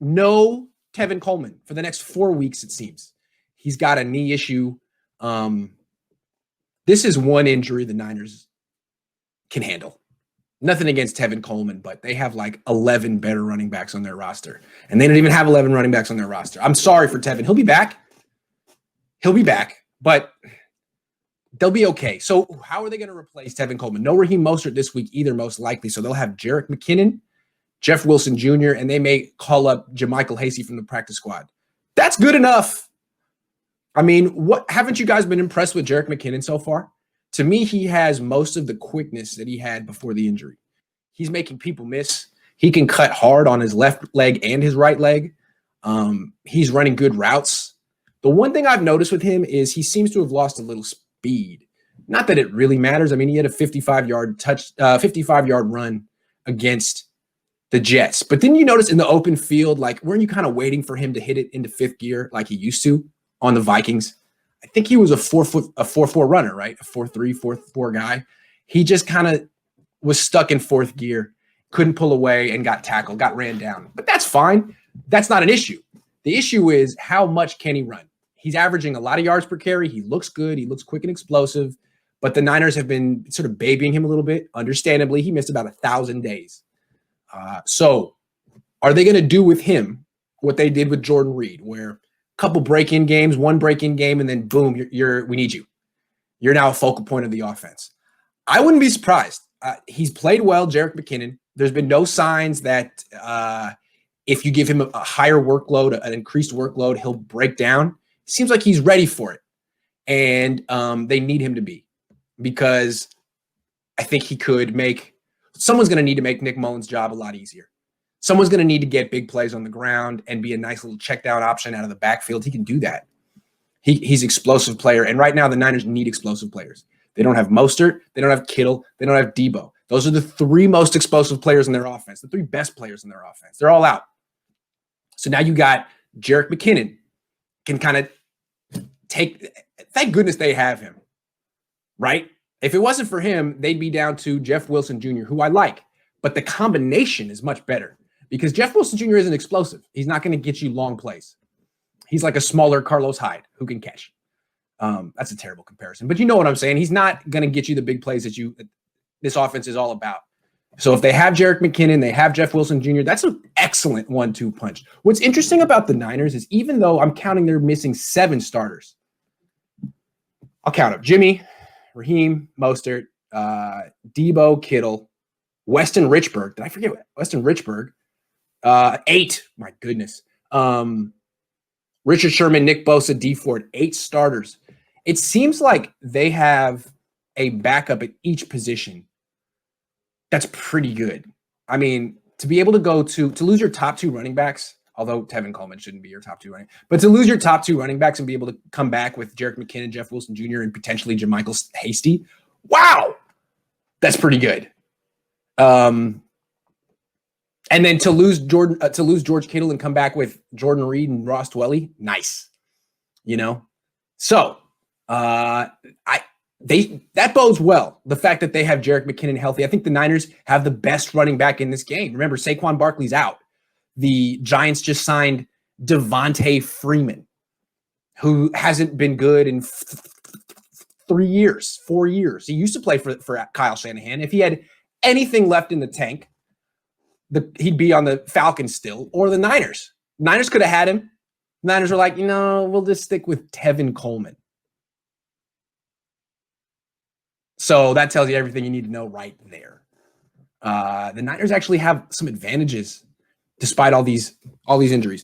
no Tevin Coleman for the next 4 weeks, it seems. He's got a knee issue. This is one injury the Niners can handle. Nothing against Tevin Coleman, but they have like 11 better running backs on their roster. And they don't even have 11 running backs on their roster. I'm sorry for Tevin. He'll be back. But they'll be okay. So how are they going to replace Tevin Coleman? No Raheem Mostert this week either, most likely. So they'll have Jerick McKinnon, Jeff Wilson Jr., and they may call up JaMycal Hasty from the practice squad. That's good enough. I mean, what haven't you guys been impressed with Jerick McKinnon so far? To me, he has most of the quickness that he had before the injury. He's making people miss. He can cut hard on his left leg and his right leg. He's running good routes. The one thing I've noticed with him is he seems to have lost a little speed. Not that it really matters. I mean, he had a 55-yard run against the Jets. But then you notice in the open field, like, weren't you kind of waiting for him to hit it into fifth gear like he used to on the Vikings? I think he was a 4.4 runner, right? A 4.3, 4.4 guy. He just kind of was stuck in fourth gear, couldn't pull away, and got tackled, got ran down. But that's fine. That's not an issue. The issue is how much can he run? He's averaging a lot of yards per carry. He looks good. He looks quick and explosive. But the Niners have been sort of babying him a little bit. Understandably, he missed about 1,000 days. So are they going to do with him what they did with Jordan Reed, where a couple break-in games, one break-in game, and then boom, we need you. You're now a focal point of the offense. I wouldn't be surprised. He's played well, Jerick McKinnon. There's been no signs that if you give him a higher workload, an increased workload, he'll break down. Seems like he's ready for it. And they need him to be, because I think he could make – someone's going to need to make Nick Mullins' job a lot easier. Someone's going to need to get big plays on the ground and be a nice little check down option out of the backfield. He can do that. He's an explosive player. And right now the Niners need explosive players. They don't have Mostert. They don't have Kittle. They don't have Debo. Those are the three most explosive players in their offense, the three best players in their offense. They're all out. So now you got Jerick McKinnon can kind of take – thank goodness they have him, right? If it wasn't for him, they'd be down to Jeff Wilson Jr., who I like. But the combination is much better because Jeff Wilson Jr. isn't explosive. He's not going to get you long plays. He's like a smaller Carlos Hyde who can catch. That's a terrible comparison, but you know what I'm saying. He's not going to get you the big plays that this offense is all about. So if they have Jerick McKinnon, they have Jeff Wilson Jr., that's an excellent 1-2 punch. What's interesting about the Niners is even though I'm counting they're missing 7 starters, I'll count up Jimmy, Raheem, Mostert, Debo, Kittle, Weston Richburg. Did I forget Weston Richburg? 8. My goodness. Richard Sherman, Nick Bosa, D Ford. 8 starters. It seems like they have a backup at each position. That's pretty good. I mean, to be able to go to lose your top 2 running backs, although Tevin Coleman shouldn't be your top 2 running, but to lose your top 2 running backs and be able to come back with Jerick McKinnon, Jeff Wilson Jr., and potentially JaMycal Hasty, wow, that's pretty good. And then to lose George Kittle and come back with Jordan Reed and Ross Dwelley, nice. You know, so that bodes well. The fact that they have Jerick McKinnon healthy, I think the Niners have the best running back in this game. Remember, Saquon Barkley's out. The Giants just signed Devontae Freeman, who hasn't been good in 4 years. He used to play for Kyle Shanahan. If he had anything left in the tank, he'd be on the Falcons still, or the Niners. Niners could have had him. Niners were like, we'll just stick with Tevin Coleman. So that tells you everything you need to know right there. The Niners actually have some advantages despite all these injuries.